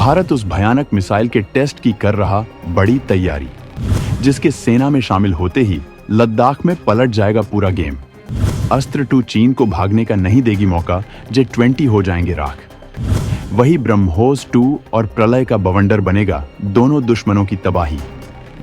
भारत उस भयानक मिसाइल के टेस्ट की कर रहा बड़ी तैयारी, जिसके सेना में शामिल होते ही लद्दाख में पलट जाएगा पूरा गेम। अस्त्र 2 चीन को भागने का नहीं देगी मौका, J-20 हो जाएंगे राख। वही ब्रह्मोस 2 और प्रलय का बवंडर बनेगा दोनों दुश्मनों की तबाही।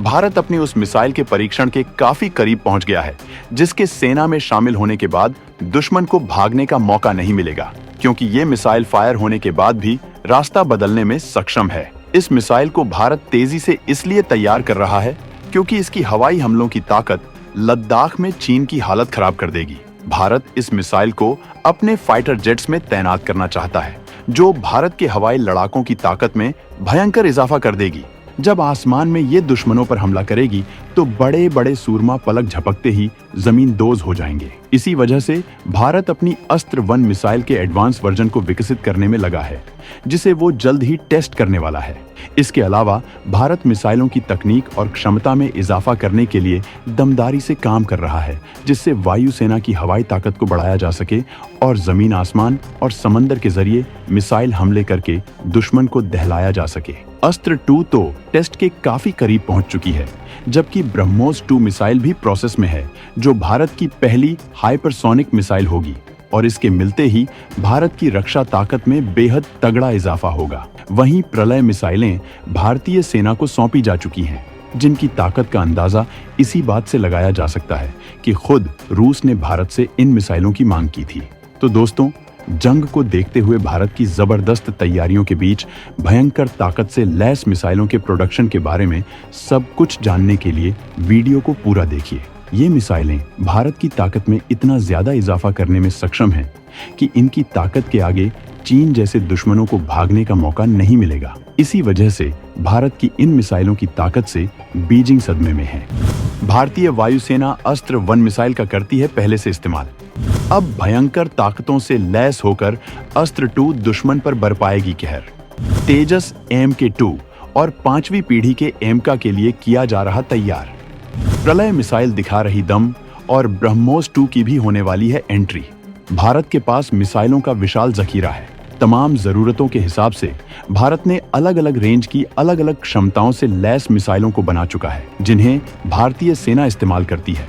भारत अपनी उस मिसाइल के परीक्षण के काफी करीब पहुंच गया है, जिसके सेना में शामिल होने के बाद दुश्मन को भागने का मौका नहीं मिलेगा, क्योंकि ये मिसाइल फायर होने के बाद भी रास्ता बदलने में सक्षम है। इस मिसाइल को भारत तेजी से इसलिए तैयार कर रहा है क्योंकि इसकी हवाई हमलों की ताकत लद्दाख में चीन की हालत खराब कर देगी। भारत इस मिसाइल को अपने फाइटर जेट्स में तैनात करना चाहता है, जो भारत के हवाई लड़ाकों की ताकत में भयंकर इजाफा कर देगी। जब आसमान में ये दुश्मनों पर हमला करेगी तो बड़े बड़े सूरमा पलक झपकते ही जमीन दोज हो जाएंगे। इसी वजह से भारत अपनी अस्त्र 1 मिसाइल के एडवांस वर्जन को विकसित करने में लगा है, जिसे वो जल्द ही टेस्ट करने वाला है। इसके अलावा भारत मिसाइलों की तकनीक और क्षमता में इजाफा करने के लिए दमदारी से काम कर रहा है, जिससे वायुसेना की हवाई ताकत को बढ़ाया जा सके और जमीन, आसमान और समंदर के जरिए मिसाइल हमले करके दुश्मन को दहलाया जा सके। अस्त्र 2 तो टेस्ट के काफी करीब पहुंच चुकी है, जबकि ब्रह्मोस 2 मिसाइल भी प्रोसेस में है, जो भारत की पहली हाइपरसोनिक मिसाइल होगी और इसके मिलते ही भारत की रक्षा ताकत में बेहद तगड़ा इजाफा होगा। वहीं प्रलय मिसाइलें भारतीय सेना को सौंपी जा चुकी हैं, जिनकी ताकत का अंदाजा इसी बात से लगाया जा सकता है कि खुद रूस ने भारत से इन मिसाइलों की मांग की थी। तो दोस्तों, जंग को देखते हुए भारत की जबरदस्त तैयारियों के बीच भयंकर ताकत से लैस मिसाइलों के प्रोडक्शन के बारे में सब कुछ जानने के लिए वीडियो को पूरा देखिए। ये मिसाइलें भारत की ताकत में इतना ज्यादा इजाफा करने में सक्षम हैं कि इनकी ताकत के आगे चीन जैसे दुश्मनों को भागने का मौका नहीं मिलेगा। इसी वजह से भारत की इन मिसाइलों की ताकत से बीजिंग सदमे में है। भारतीय वायुसेना अस्त्र 1 मिसाइल का करती है पहले से इस्तेमाल। अब भयंकर ताकतों से लैस होकर अस्त्र 2 दुश्मन पर बरपाएगी कहर। तेजस MK2 और 5वीं पीढ़ी के एमका के लिए किया जा रहा तैयार। प्रलय मिसाइल दिखा रही दम और ब्रह्मोस 2 की भी होने वाली है एंट्री। भारत के पास मिसाइलों का विशाल जखीरा है। तमाम जरूरतों के हिसाब से भारत ने अलग अलग रेंज की अलग अलग क्षमताओं से लैस मिसाइलों को बना चुका है, जिन्हें भारतीय सेना इस्तेमाल करती है।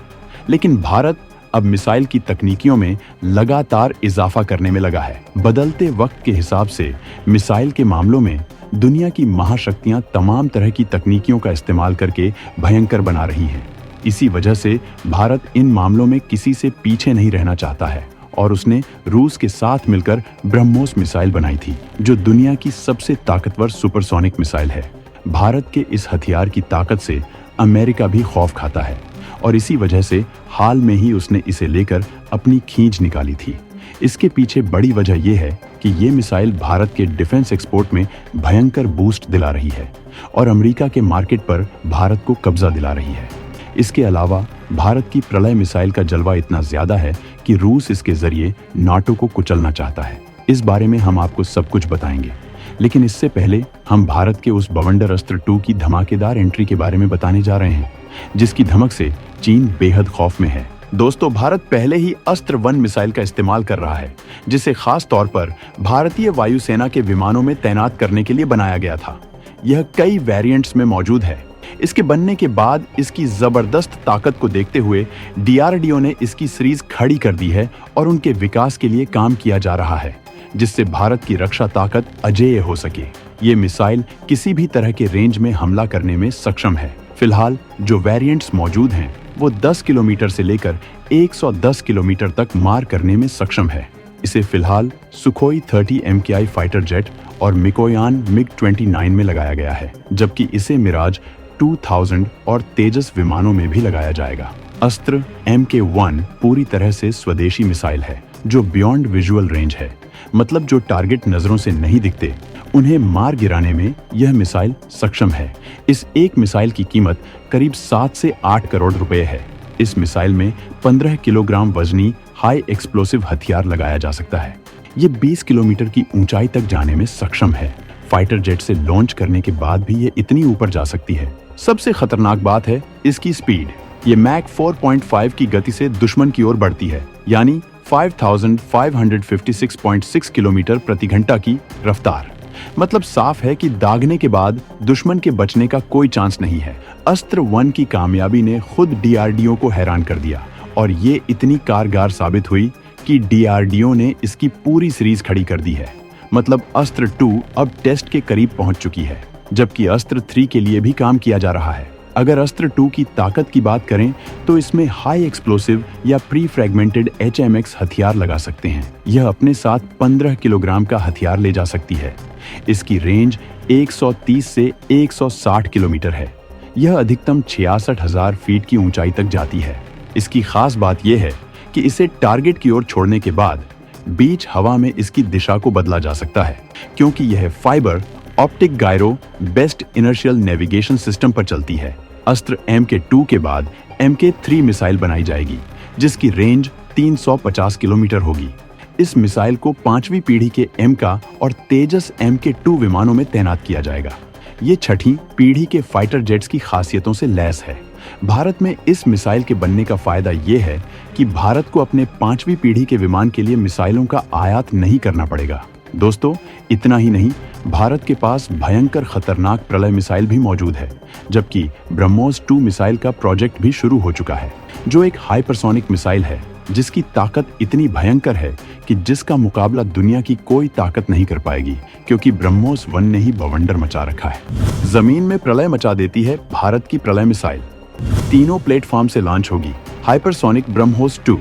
लेकिन भारत अब मिसाइल की तकनीकियों में लगातार इजाफा करने में लगा है। बदलते वक्त के हिसाब से मिसाइल के मामलों में दुनिया की महाशक्तियां तमाम तरह की तकनीकियों का इस्तेमाल करके भयंकर बना रही हैं। इसी वजह से भारत इन मामलों में किसी से पीछे नहीं रहना चाहता है और उसने रूस के साथ मिलकर ब्रह्मोस मिसाइल बनाई थी, जो दुनिया की सबसे ताकतवर सुपरसोनिक मिसाइल है। भारत के इस हथियार की ताकत से अमेरिका भी खौफ खाता है और इसी वजह से हाल में ही उसने इसे लेकर अपनी खींच निकाली थी। इसके पीछे बड़ी वजह यह है कि ये मिसाइल भारत के डिफेंस एक्सपोर्ट में भयंकर बूस्ट दिला रही है और अमेरिका के मार्केट पर भारत को कब्जा दिला रही है। इसके अलावा भारत की प्रलय मिसाइल का जलवा इतना ज्यादा है कि रूस इसके जरिए नाटो को कुचलना चाहता है। इस बारे में हम आपको सब कुछ बताएंगे, लेकिन इससे पहले हम भारत के उस बवंडर अस्त्र 2 की धमाकेदार एंट्री के बारे में बताने जा रहे हैं, जिसकी धमक से चीन बेहद खौफ में है। दोस्तों, भारत पहले ही अस्त्र 1 मिसाइल का इस्तेमाल कर रहा है, जिसे खास तौर पर भारतीय वायुसेना के विमानों में तैनात करने के लिए बनाया गया था। यह कई वेरिएंट्स में मौजूद है। इसके बनने के बाद इसकी जबरदस्त ताकत को देखते हुए DRDO ने इसकी सीरीज खड़ी कर दी है और उनके विकास के लिए काम किया जा रहा है, जिससे भारत की रक्षा ताकत अजेय हो सके। ये मिसाइल किसी भी तरह के रेंज में हमला करने में सक्षम है। फिलहाल जो वेरिएंट्स मौजूद हैं, वो 10 किलोमीटर से लेकर 110 किलोमीटर तक मार करने में सक्षम है। इसे फिलहाल सुखोई 30 MKI फाइटर जेट और मिकोयान MiG-29 में लगाया गया है, जबकि इसे मिराज 2000 और तेजस विमानों में भी लगाया जाएगा। अस्त्र MK1 पूरी तरह से स्वदेशी मिसाइल है, जो बियॉन्ड विजुअल रेंज है, मतलब जो टारगेट नजरों से नहीं दिखते, उन्हें मार गिराने में यह मिसाइल सक्षम है। इस एक मिसाइल की कीमत करीब 7 से 8 करोड़ रुपए है। इस मिसाइल में 15 किलोग्राम वजनी हाई एक्सप्लोसिव हथियार लगाया जा सकता है। ये 20 किलोमीटर की ऊंचाई तक जाने में सक्षम है। फाइटर जेट से लॉन्च करने के बाद भी ये इतनी ऊपर जा सकती है। सबसे खतरनाक बात है इसकी स्पीड। ये मैक 4.5 की गति से दुश्मन की ओर बढ़ती है, यानी 5556.6 किलोमीटर प्रति घंटा की रफ्तार। मतलब साफ है कि दागने के बाद दुश्मन के बचने का कोई चांस नहीं है। अस्त्र 1 की कामयाबी ने खुद डीआरडीओ को हैरान कर दिया और ये इतनी कारगर साबित हुई कि डीआरडीओ ने इसकी पूरी सीरीज खड़ी कर दी है। मतलब अस्त्र 2 अब टेस्ट के करीब पहुंच चुकी है, जबकि अस्त्र 3 के लिए भी काम किया जा रहा है। अगर अस्त्र 2 की ताकत की बात करें तो इसमें हाई एक्सप्लोसिव या प्री फ्रैगमेंटेड HMX हथियार लगा सकते हैं। यह अपने साथ 15 किलोग्राम का हथियार ले जा सकती है। इसकी रेंज 130 से 160 किलोमीटर है। यह अधिकतम 66,000 फीट की ऊंचाई तक जाती है। इसकी खास बात यह है कि इसे टारगेट की ओर छोड़ने के बाद बीच हवा में इसकी दिशा को बदला जा सकता है, क्योंकि यह fibre optic gyro best inertial navigation system पर चलती है। अस्त्र MK2 के बाद MK3 मिसाइल बनाई जाएगी, जिसकी रेंज 350 किलोमीटर होगी। इस मिसाइल को 5वीं पीढ़ी के MK और तेजस MK2 विमानों में तैनात किया जाएगा। ये 6ठी पीढ़ी के फाइटर जेट्स की खासियतों से लैस है। भारत में इस मिसाइल के बनने का फायदा ये है कि भारत को अपने 5वीं पीढ़ी के विमान के लिए मिसाइलों का आयात नहीं करना पड़ेगा। दोस्तों, इतना ही नहीं, भारत के पास भयंकर खतरनाक प्रलय मिसाइल भी मौजूद है, जबकि ब्रह्मोस 2 मिसाइल का प्रोजेक्ट भी शुरू हो चुका है, जो एक हाइपरसोनिक मिसाइल है जिसकी ताकत इतनी भयंकर है कि जिसका मुकाबला दुनिया की कोई ताकत नहीं कर पाएगी, क्योंकि ब्रह्मोस 1 ने ही बवंडर मचा रखा है। जमीन में प्रलय मचा देती है भारत की प्रलय मिसाइल। तीनों प्लेटफॉर्म से लॉन्च होगी हाइपरसोनिक ब्रह्मोस 2।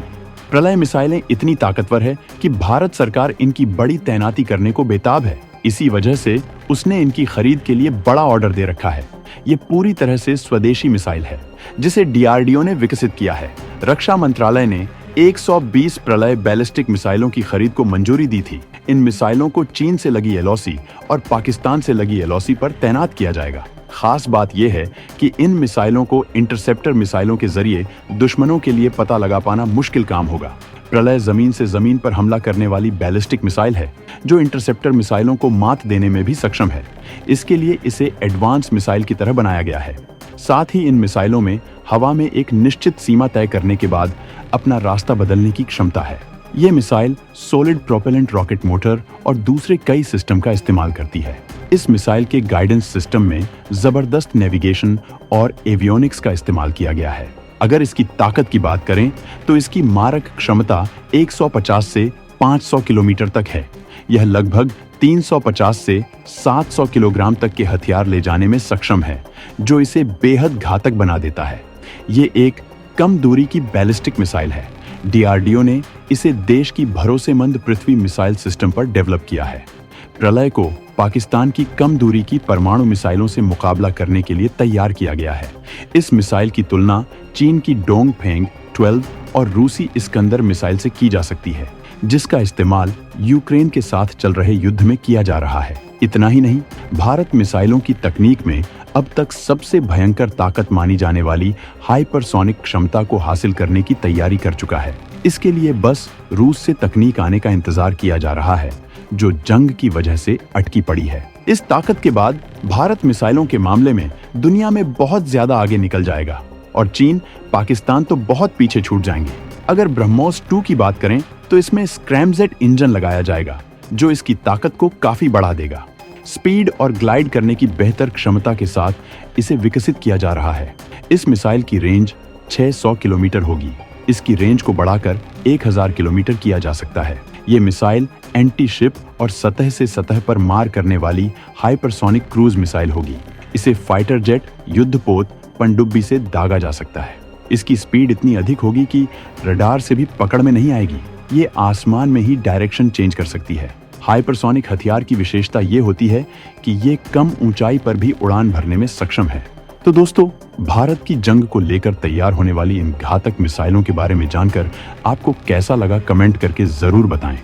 प्रलय मिसाइलें इतनी ताकतवर है कि भारत सरकार इनकी बड़ी तैनाती करने को बेताब है। इसी वजह से उसने इनकी खरीद के लिए बड़ा ऑर्डर दे रखा है। ये पूरी तरह से स्वदेशी मिसाइल है, जिसे डीआरडीओ ने विकसित किया है। रक्षा मंत्रालय ने 120 प्रलय बैलिस्टिक मिसाइलों की खरीद को मंजूरी दी थी। इन मिसाइलों को चीन से लगी LOC और पाकिस्तान से लगी LOC पर तैनात किया जाएगा। खास बात यह है कि इन मिसाइलों को इंटरसेप्टर मिसाइलों के जरिए दुश्मनों के लिए पता लगा पाना मुश्किल काम होगा। प्रलय जमीन से जमीन पर हमला करने वाली बैलिस्टिक मिसाइल है, जो इंटरसेप्टर मिसाइलों को मात देने में भी सक्षम है। इसके लिए इसे एडवांस मिसाइल की तरह बनाया गया है। साथ ही इन मिसाइलों में हवा में एक निश्चित सीमा तय करने के बाद अपना रास्ता बदलने की क्षमता है। ये missile solid propellant rocket motor और दूसरे कई सिस्टम का इस्तेमाल करती है। इस मिसाइल के गाइडेंस सिस्टम में जबरदस्त नेविगेशन और एवियोनिक्स का इस्तेमाल किया गया है। अगर इसकी ताकत की बात करें तो इसकी मारक क्षमता 150 से 500 किलोमीटर तक है। यह लगभग 350 से 700 किलोग्राम तक के हथियार ले जाने में सक्षम है, जो इसे बेहद घातक बना देता है। ये एक कम दूरी की बैलिस्टिक मिसाइल है। डीआरडीओ ने इसे देश की भरोसेमंद पृथ्वी मिसाइल सिस्टम पर डेवलप किया है। प्रलय को पाकिस्तान की कम दूरी की परमाणु मिसाइलों से मुकाबला करने के लिए तैयार किया गया है। इस मिसाइल की तुलना चीन की डोंगफेंग 12 और रूसी इस्कंदर मिसाइल से की जा सकती है, जिसका इस्तेमाल यूक्रेन के साथ चल रहे युद्ध में किया जा रहा है। इतना ही नहीं, भारत मिसाइलों की तकनीक में अब तक सबसे भयंकर ताकत मानी जाने वाली हाइपरसोनिक क्षमता को हासिल करने की तैयारी कर चुका है। इसके लिए बस रूस से तकनीक आने का इंतजार किया जा रहा है, जो जंग की वजह से अटकी पड़ी है। इस ताकत के बाद भारत मिसाइलों के मामले में दुनिया में बहुत ज्यादा आगे निकल जाएगा और चीन, पाकिस्तान तो बहुत पीछे छूट जाएंगे। अगर ब्रह्मोस 2 की बात करें तो इसमें स्क्रैमजेट इंजन लगाया जाएगा, जो इसकी ताकत को काफी बढ़ा देगा। स्पीड और ग्लाइड करने की बेहतर क्षमता के साथ इसे विकसित किया जा रहा है। इस मिसाइल की रेंज 600 किलोमीटर होगी। इसकी रेंज को बढ़ाकर 1000 किलोमीटर किया जा सकता है। ये मिसाइल एंटी शिप और सतह से सतह पर मार करने वाली हाइपरसोनिक क्रूज मिसाइल होगी। इसे फाइटर जेट, युद्धपोत, पनडुब्बी से दागा जा सकता है। इसकी स्पीड इतनी अधिक होगी कि रडार से भी पकड़ में नहीं आएगी। ये आसमान में ही डायरेक्शन चेंज कर सकती है। हाइपरसोनिक हथियार की विशेषता ये होती है कि ये कम ऊंचाई पर भी उड़ान भरने में सक्षम है। तो दोस्तों, भारत की जंग को लेकर तैयार होने वाली इन घातक मिसाइलों के बारे में जानकर आपको कैसा लगा, कमेंट करके जरूर बताएं।